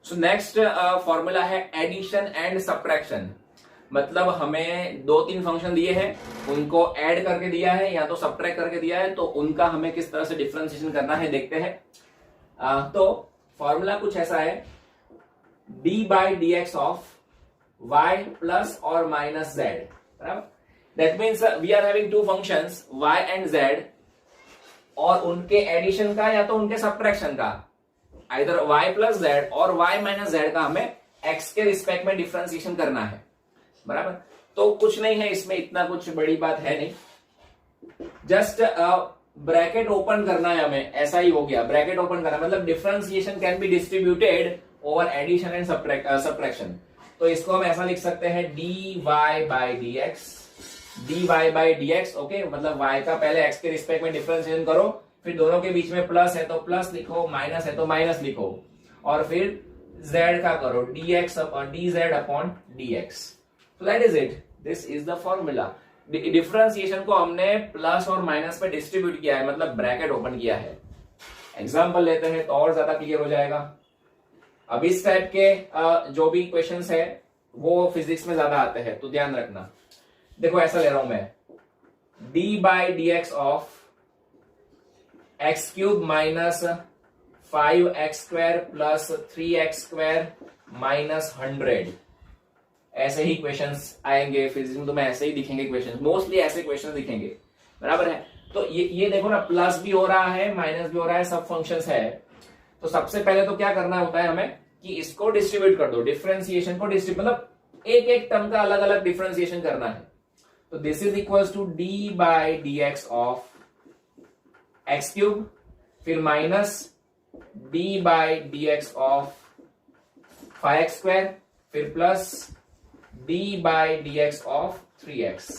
So next formula है addition and subtraction. मतलब हमें दो तीन फंक्शन दिए हैं, उनको ऐड करके दिया है या तो सब्ट्रैक्ट करके दिया है, तो उनका हमें किस तरह से डिफरेंशिएशन करना है देखते हैं। तो फॉर्मूला कुछ ऐसा है, d by D x of y plus और माइनस z, बराबर। That means we are having two functions y and z, और उनके एडिशन का या तो उनके सब्ट्रैक्शन का, आइदर y प्लस z और y माइनस z का हमें x के रिस्पेक्ट में डिफरेंशिएशन करना है, बराबर। तो कुछ नहीं है इसमें, इतना कुछ बड़ी बात है नहीं, जस्ट ब्रैकेट ओपन करना है हमें, ऐसा ही हो गया। ब्रैकेट ओपन करना मतलब differentiation can be distributed over addition and subtraction. तो इसको हम ऐसा लिख सकते हैं dy by D x, okay. मतलब y का पहले x के रिस्पेक्ट में डिफरेंशिएशन करो, फिर दोनों के बीच में प्लस है तो प्लस लिखो, माइनस है तो माइनस लिखो, और फिर z का करो dx upon dz upon dx। So that is it. This is the formula. Differentiation को हमने प्लस और माइनस पे डिस्ट्रीब्यूट किया है, मतलब ब्रैकेट ओपन किया है। एग्जांपल लेते हैं तो और ज्यादा क्लियर हो जाएगा। अब इस टाइप के जो भी क्वेश्चंस है वो फिजिक्स में ज्यादा आते हैं, तो ध्यान रखना। देखो ऐसा ले रहा हूं मैं, D by D x of X cube minus 5x square plus 3x square minus 100। ऐसे ही क्वेश्चंस आएंगे फिजिक्स में, तो मैं ऐसे ही दिखेंगे क्वेश्चंस, मोस्टली ऐसे क्वेश्चंस दिखेंगे, बराबर है। तो ये देखो ना, प्लस भी हो रहा है माइनस भी हो रहा है, सब फंक्शंस है। तो सबसे पहले तो क्या करना होता है हमें कि इसको डिस्ट्रीब्यूट कर दो, डिफरेंशिएशन को डिस्ट्रीब्यूट, मतलब एक एक टर्म का अलग अलग डिफरेंशिएशन करना है। तो this is equals to D by D x of X cube, फिर minus D by D x of 5x square, फिर plus d by D x of 3x,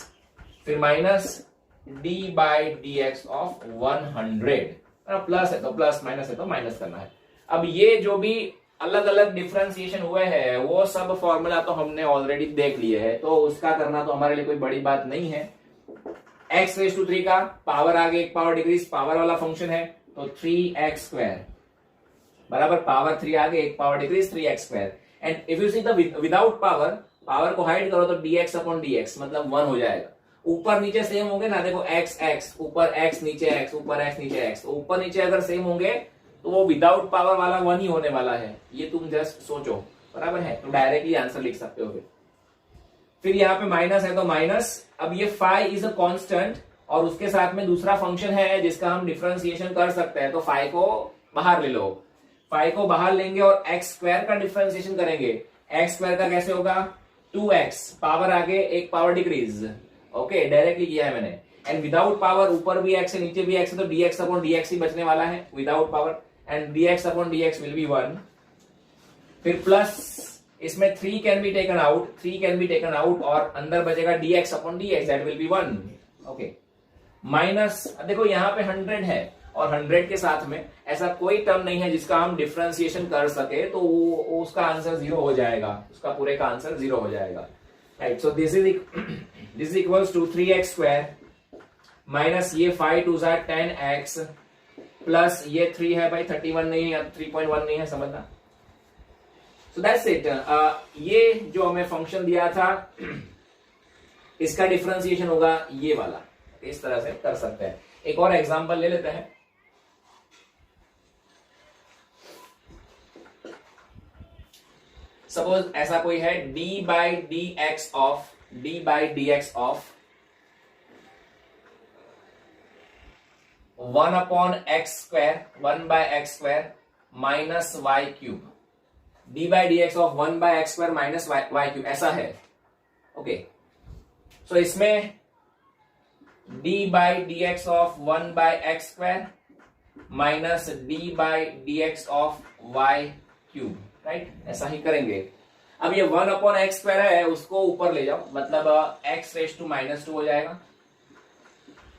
फिर minus d by D x of 100। Plus है तो plus, minus है तो minus करना है। अब ये जो भी अलग अलग डिफरेंशिएशन हुए हैं वो सब फॉर्मूला तो हमने ऑलरेडी देख लिए है, तो उसका करना तो हमारे लिए कोई बड़ी बात नहीं है। x रेज टू 3 का पावर आगे एक पावर डिक्रीज, पावर वाला फंक्शन है, तो 3x स्क्वायर बराबर पावर 3 आगे एक power decrease 3x square. And if you see the without power, power को हाइड करो तो dx अपॉन dx मतलब 1 हो जाएगा। ऊपर नीचे सेम होंगे ना, देखो x x ऊपर x नीचे x ऊपर x नीचे x, तो ऊपर नीचे अगर सेम होंगे तो वो विदाउट पावर वाला 1 ही होने वाला है। ये तुम जस्ट सोचो, बराबर है। तो डायरेक्टली आंसर लिख सकते हो। फिर यहाँ पे माइनस है तो माइनस, अब ये फाई इज अ कांस्टेंट और उसके साथ में दूसरा फंक्शन है जिसका हम डिफरेंशिएशन कर सकते हैं, तो फाई को बाहर ले लो। फाई को बाहर लेंगे और एक्स स्क्वायर का डिफरेंशिएशन करेंगे। एक्स स्क्वायर का कैसे होगा, 2x पावर आगे एक पावर डिक्रीज, ओके डायरेक्टली किया है मैंने। एंड विदाउट पावर ऊपर भी x है नीचे भी x है, तो dx अपॉन dx ही बचने वाला है without power, and dx upon dx will be 1। फिर प्लस इसमें 3 can be taken out, 3 can be taken out और अंदर बचेगा dx upon dx that will be 1, okay. Minus देखो यहाँ पे 100 है और 100 के साथ में ऐसा कोई टर्म नहीं है जिसका हम डिफरेंशिएशन कर सके, तो उसका आंसर 0 हो जाएगा, उसका पूरे का आंसर 0 हो जाएगा, right. So this is equals to 3x square minus ये 5 2 10x प्लस ये 3 है भाई 31 नहीं है, 3.1 नहीं है, समझना। So that's it. ये जो हमें फंक्शन दिया था इसका डिफरेंशिएशन होगा ये वाला, इस तरह से कर सकते हैं। एक और एग्जांपल ले लेते हैं। सपोज ऐसा कोई है d by D x of 1 upon x square 1 by x square minus y cube, d by D x of 1 by x square minus y cube, ऐसा है, ओके। सो इसमें d by D x of 1 by x square minus d by D x of y cube, right, ऐसा ही करेंगे। अब ये 1 upon x square है उसको ऊपर ले जाओ, मतलब x रेज टू माइनस 2 हो जाएगा,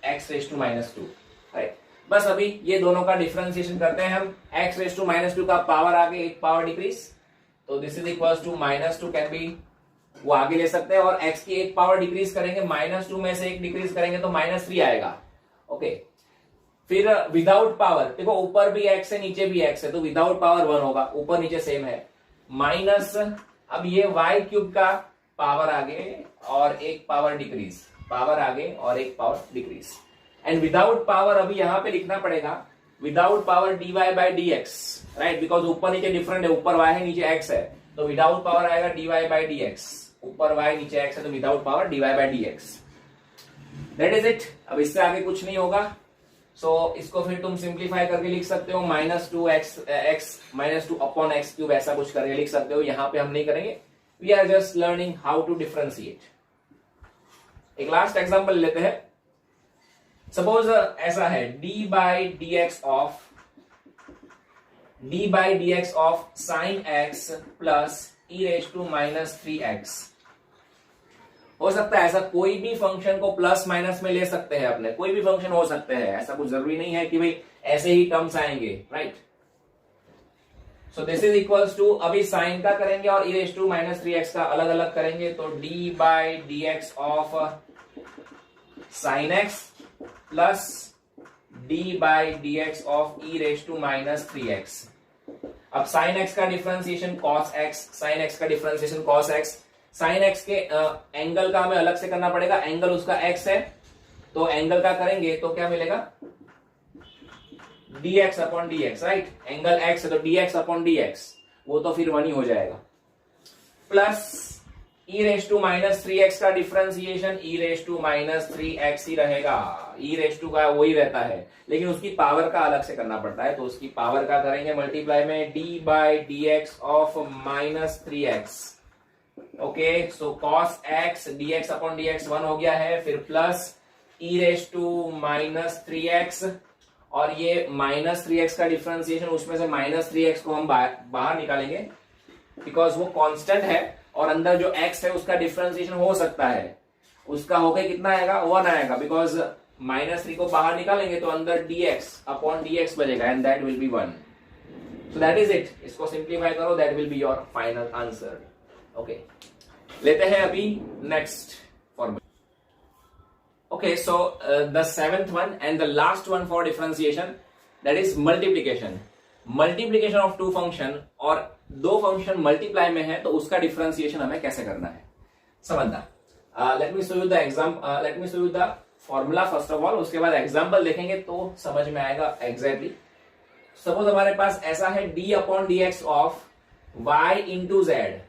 x raise to minus 2, right. बस अभी ये दोनों का डिफरेंशिएशन करते हैं हम। x रेज टू माइनस 2 का पावर आगे एक पावर डिक्रीज, तो this is equals to minus 2 can be, वो आगे ले सकते हैं, और x की एक पावर डिक्रीज करेंगे, माइनस 2 में से एक डिक्रीज करेंगे तो माइनस 3 आएगा, ओके। फिर विदाउट पावर, देखो ऊपर भी x है नीचे भी x है, तो विदाउट पावर 1 होगा, ऊपर नीचे सेम है। माइनस, अब ये y क्यूब का पावर आगे और एक पावर डिक्रीज, पावर आगे और एक power decrease, and without power अभी यहां पे लिखना पड़ेगा without power dy by D x, right, because ऊपर नीचे डिफरेंट है, ऊपर y है नीचे x है, तो विदाउट पावर आएगा dy बाई डी एक्स, ऊपर y नीचे x है तो without power dy by D x, that is it. अब इससे आगे कुछ नहीं होगा, सो इसको फिर तुम सिंप्लीफाई करके लिख सकते हो -2 अपॉन एक्स क्यूब, ऐसा कुछ करके लिख सकते हो। यहां पे हम नहीं करेंगे, we are just learning how to differentiate. एक लास्ट एग्जांपल लेते हैं। सपोज ऐसा है d by D x of sine x plus e raise to minus 3x। हो सकता है ऐसा कोई भी फंक्शन को प्लस माइनस में ले सकते हैं अपने, कोई भी फंक्शन हो सकते हैं, ऐसा कुछ जरूरी नहीं है कि भाई ऐसे ही टर्म्स आएंगे, right. So this is equals to, अभी साइन का करेंगे और ई रेज टू माइनस 3x का अलग अलग करेंगे, तो d by D x of sine x plus d by D x of E raise to minus 3x। अब साइन एक्स का differentiation cos x, sine X का differentiation cos x, sine X के angle का हमें अलग से करना पड़ेगा, एंगल उसका x है, तो एंगल का करेंगे तो क्या मिलेगा dx upon dx, right, angle x है तो dx अपॉन dx, वो तो फिर 1 ही हो जाएगा, plus e raise to minus 3x का differentiation e raise to minus 3x ही रहेगा, e रेज टू का वही रहता है, लेकिन उसकी पावर का अलग से करना पड़ता है, तो उसकी पावर का करेंगे मल्टीप्लाई में d by D x of minus 3x। Okay, so cos x dx upon dx 1 हो गया है, फिर plus e raise to minus 3x, और ये माइनस 3x का डिफरेंशिएशन, उसमें से माइनस 3x को हम बाहर निकालेंगे बिकॉज वो कांस्टेंट है, और अंदर जो x है उसका डिफरेंशिएशन हो सकता है, उसका होकर कितना आएगा 1 आएगा, बिकॉज माइनस 3 को बाहर निकालेंगे तो अंदर dx अपॉन dx बचेगा, and that will be 1। So that is it, इसको सिंप्लीफाई करो, that will be your final answer. Okay, लेते हैं अभी next formula. Okay, so the 7th one and the last one for differentiation, that is multiplication. Multiplication of two function, और दो function multiply में है तो उसका डिफरेंशिएशन हमें कैसे करना है समझना। Let me show you the formula first of all, उसके बाद एग्जांपल देखेंगे तो समझ में आएगा एग्जैक्टली। सपोज हमारे पास ऐसा है d upon D x of y into Z.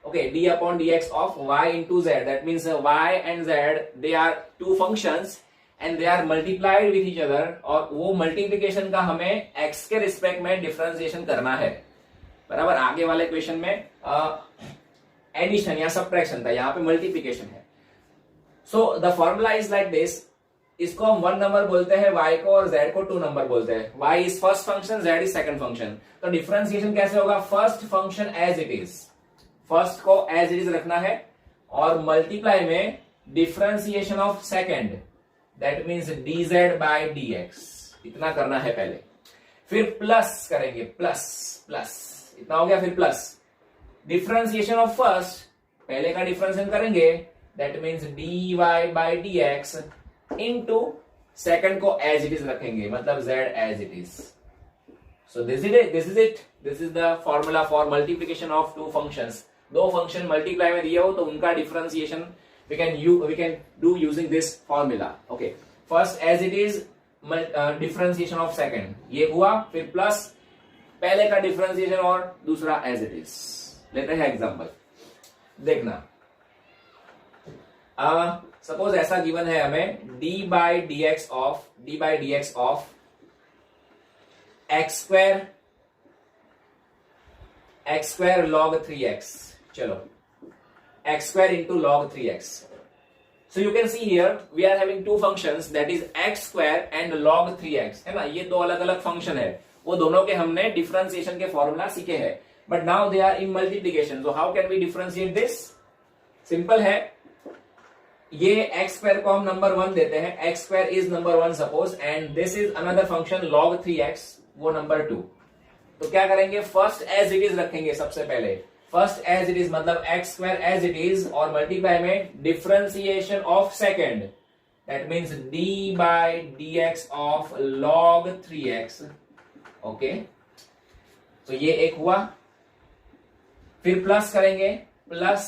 Okay, d upon dx of y into z, that means y and z, they are two functions and they are multiplied with each other, और वो multiplication का हमें x के respect में differentiation करना है, बराबर। आगे वाले क्वेश्चन में एडिशन या सब्ट्रैक्शन था, यहाँ पे मल्टीप्लीकेशन है। So the formula is like this, इसको हम 1 नंबर बोलते हैं y को, और z को 2 नंबर बोलते हैं। y is first function, z is second function. तो डिफरेंशिएशन कैसे होगा, first function as it is, first को एज इट इज रखना है, और मल्टीप्लाई में differentiation of second, that means dz by dx, इतना करना है पहले, फिर प्लस करेंगे, प्लस प्लस इतना हो गया, फिर प्लस डिफरेंशिएशन ऑफ फर्स्ट, पहले का डिफरेंशिएशन करेंगे, that means dy by dx into second को एज इट इज रखेंगे, मतलब z as it is. So this is the formula for multiplication of two functions. दो फंक्शन मल्टीप्लाई में दिए हो तो उनका differentiation we can do using this formula. Okay, first as it is differentiation of second, ये हुआ, फिर plus पहले का डिफरेंशिएशन और दूसरा एज इट इज। लेते हैं एग्जांपल, देखना। सपोज ऐसा गिवन है हमें d by D x of x square log 3x, चलो x square into log 3x। So you can see here we are having two functions, that is x square and log 3x, है ना। ये दो अलग अलग function है, वो दोनों के हमने डिफरेंशिएशन के फॉर्मूला सीखे हैं, but now they are in multiplication. So how can we differentiate this? Simple है, ये x स्क्वायर को हम नंबर 1 देते हैं, x square is number 1 suppose, and this is another function log 3x, वो नंबर 2। तो क्या करेंगे, फर्स्ट एज इट इज रखेंगे सबसे पहले, फर्स्ट एज इट इज मतलब x square as it is, और मल्टीप्लाई में differentiation of second, that means d by dx ऑफ log 3x। ओके, तो ये एक हुआ, फिर प्लस करेंगे, plus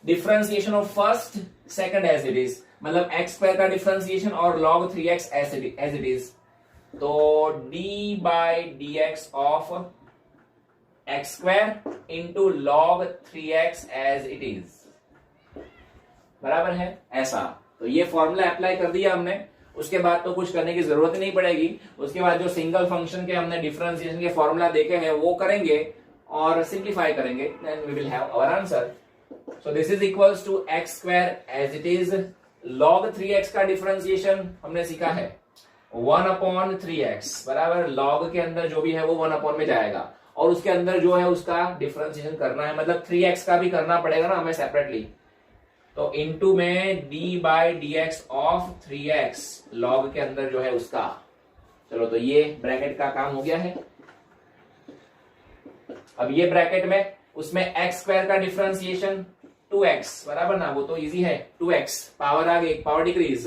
differentiation of first second as it is, मतलब एक्स स्क्वायर का डिफरेंशिएशन और log 3x as it is, तो d by D x of x square into log 3x as it is, बराबर है ऐसा। तो ये फॉर्मूला अप्लाई कर दिया हमने, उसके बाद तो कुछ करने की जरूरत ही नहीं पड़ेगी। उसके बाद जो सिंगल फंक्शन के हमने डिफरेंशिएशन के फॉर्मूला देखे हैं वो करेंगे और सिंप्लीफाई करेंगे, then we will have our answer. So this is equals to x square as it is, log 3x का डिफरेंशिएशन हमने सीखा है 1/3x, बराबर log के अंदर जो भी है वो 1 में जाएगा और उसके अंदर जो है उसका डिफरेंशिएशन करना है, मतलब 3x का भी करना पड़ेगा ना हमें सेपरेटली, तो इनटू में d by D x of 3x log के अंदर जो है उसका। चलो तो ये ब्रैकेट का काम हो गया है। अब ये ब्रैकेट में उसमें एक्स स्क्वायर का डिफरेंशिएशन 2x, बराबर ना, वो तो इजी है, 2x पावर आ गई, power decrease,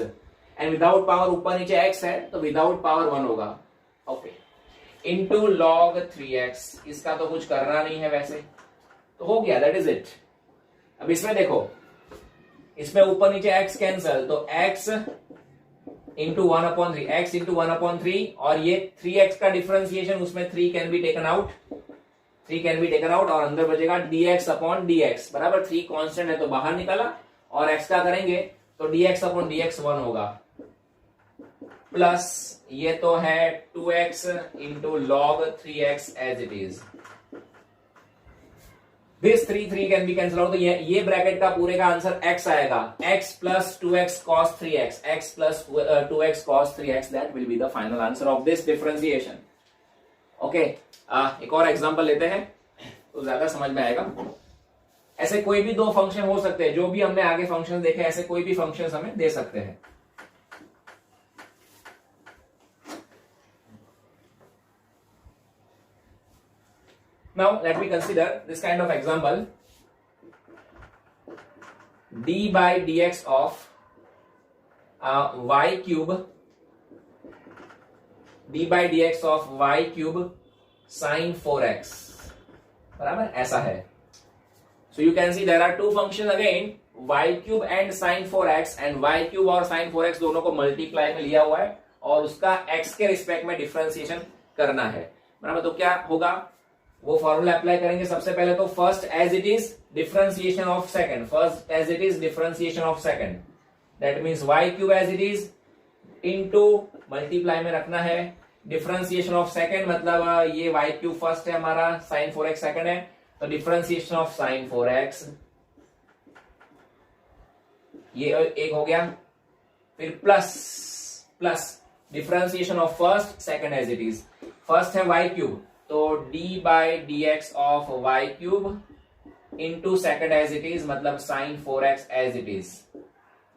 and without power ऊपर नीचे x है तो विदाउट पावर 1 होगा, ओके, इनटू log 3x, इसका तो कुछ करना नहीं है वैसे, तो हो गया, दैट इज इट। अब इसमें देखो, इसमें ऊपर नीचे x कैंसल, तो x इंटू 1/3, x इंटू 1/3, और ये 3x का डिफरेंशिएशन, उसमें 3 can be taken out, 3 can be taken out और अंदर बचेगा dx अपॉन dx, बराबर 3 कांस्टेंट है तो बाहर निकाला, और x का करेंगे तो dx अपॉन dx 1 होगा, प्लस ये तो है 2x into log 3x as it is, this 3 can be cancel out, तो ये ब्रैकेट का पूरे का आंसर x आएगा, x plus 2x cos 3x, x plus 2x cos 3x, that will be the final answer of this differentiation. Okay, एक और example लेते हैं तो ज्यादा समझ में आएगा। ऐसे कोई भी दो फंक्शन हो सकते हैं, जो भी हमने आगे फंक्शन देखे ऐसे कोई भी फंक्शन हमें दे सकते हैं। Now let me consider this kind of example, d by dx of y cube, d by dx of y cube sin 4x, बराबर ऐसा है। So you can see there are two functions again, y cube and sin 4x, and y cube और sin 4x दोनों को multiply में लिया हुआ है और उसका x के रिस्पेक्ट में डिफरेंशिएशन करना है, बराबर। तो क्या होगा, वो फॉर्मूला अप्लाई करेंगे। सबसे पहले तो first as it is differentiation of second, first as it is differentiation of second, that means y cube as it is into multiply में रखना है डिफरेंशिएशन ऑफ सेकंड, मतलब ये y क्यूब फर्स्ट है हमारा, sin 4x सेकंड है, तो differentiation of sin 4x ये एक हो गया, फिर plus differentiation of first second as it is, first है y क्यूब तो d by D x of y cube into second as it is, मतलब sin 4x एज इट इज,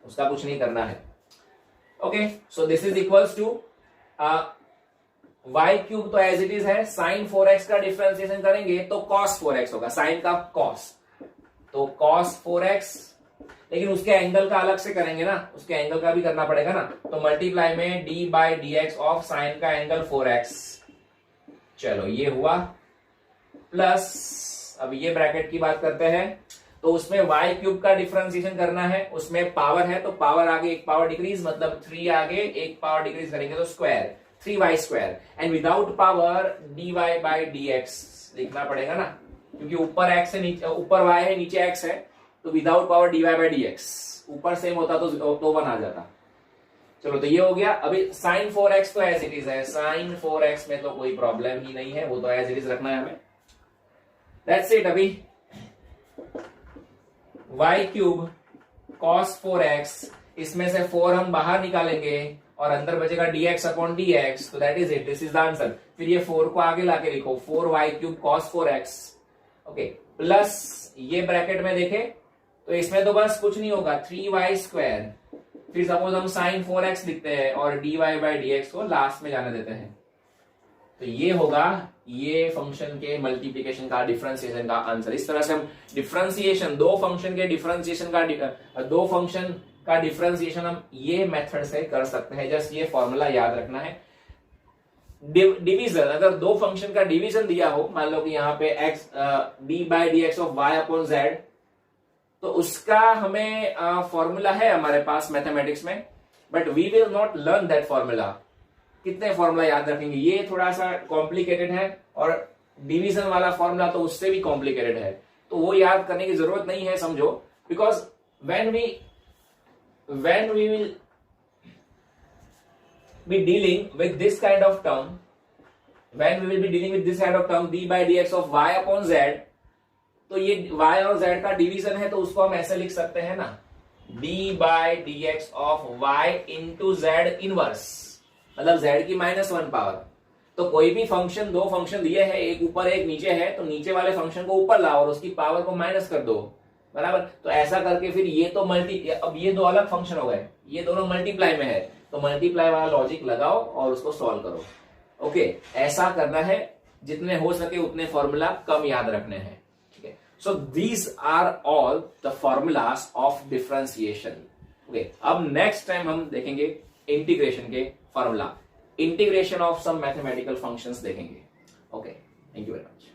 उसका कुछ नहीं करना है। Okay, so this is equals to y cube तो एज इट इज है, sin 4x का डिफरेंशिएशन करेंगे तो cos 4x होगा, sin का cos, तो cos 4x, लेकिन उसके एंगल का अलग से करेंगे ना, उसके एंगल का भी करना पड़ेगा ना, तो मल्टीप्लाई में d by D x of sign का एंगल 4x, चलो ये हुआ, प्लस अब ये ब्रैकेट की बात करते हैं, तो उसमें y क्यूब का डिफरेंशिएशन करना है, उसमें पावर है तो पावर आगे एक पावर डिक्रीज, मतलब 3 आगे एक पावर डिक्रीज करेंगे तो square, 3y square, and without power dy by dx लिखना पड़ेगा ना, क्योंकि ऊपर x है, नीचे ऊपर y है, नीचे x है, तो without power dy by dx, ऊपर सेम होता तो 1 आ जाता। चलो तो ये हो गया। अभी sin 4x तो एज इट इज है, sin 4x में तो कोई प्रॉब्लम ही नहीं है, वो तो एज इट इज रखना है हमें, दैट्स इट। अभी y क्यूब cos 4x, इसमें से 4 हम बाहर निकालेंगे और अंदर बचेगा dx अपॉन dx, तो that is it, this is the answer. फिर ये 4 को आगे लाके लिखो, 4y cube cos 4x, okay, plus ये ब्रैकेट में देखे तो इसमें तो बस कुछ नहीं होगा, 3y स्क्वायर, फिर सपोज हम sin 4x लिखते हैं और dy बाई dx को लास्ट में जाने देते हैं, तो ये होगा ये फंक्शन के मल्टीप्लिकेशन का डिफरेंशिएशन का आंसर। इस तरह से हम डिफरेंशिएशन, दो फंक्शन के डिफरेंशिएशन का, दो फंक्शन का डिफरेंशिएशन हम ये मेथड से कर सकते हैं। जस्ट ये फॉर्मूला याद रखना है, डिवीजन, अगर दो फंक्शन का डिवीजन दिया हो, मान लो कि यहाँ पे x d by D x of y upon z, तो उसका हमें फॉर्मूला है हमारे पास मैथमेटिक्स में, but we will not learn that formula. कितने फॉर्मूला याद रखेंगे, ये थोड़ा सा कॉम्प्लिकेटेड है, और डिवीजन वाला फॉर्मूला तो उससे भी कॉम्प्लिकेटेड है, तो वो याद करने की जरूरत नहीं है, समझो। Because when we will be dealing with this kind of term, when we will be dealing with this kind of term d by dx of y upon z, तो ये y और z का डिवीजन है, तो उसको हम ऐसे लिख सकते हैं ना, d by dx of y into z inverse, मतलब z की -1 पावर। तो कोई भी फंक्शन, दो फंक्शन दिए हैं, एक ऊपर एक नीचे है, तो नीचे वाले फंक्शन को ऊपर लाओ और उसकी पावर को माइनस कर दो, बराबर। तो ऐसा करके फिर ये तो अब ये दो अलग फंक्शन हो गए, ये दोनों मल्टीप्लाई में है, तो मल्टीप्लाई वाला लॉजिक लगाओ और उसको सॉल्व करो। ओके, ऐसा करना है, जितने हो सके उतने फॉर्मूला कम याद रखने हैं, ठीक है। So these are all the formulas of differentiation. Okay, अब नेक्स्ट टाइम हम देखेंगे इंटीग्रेशन के formula, integration of some mathematical functions देखेंगे। Okay, thank you very much.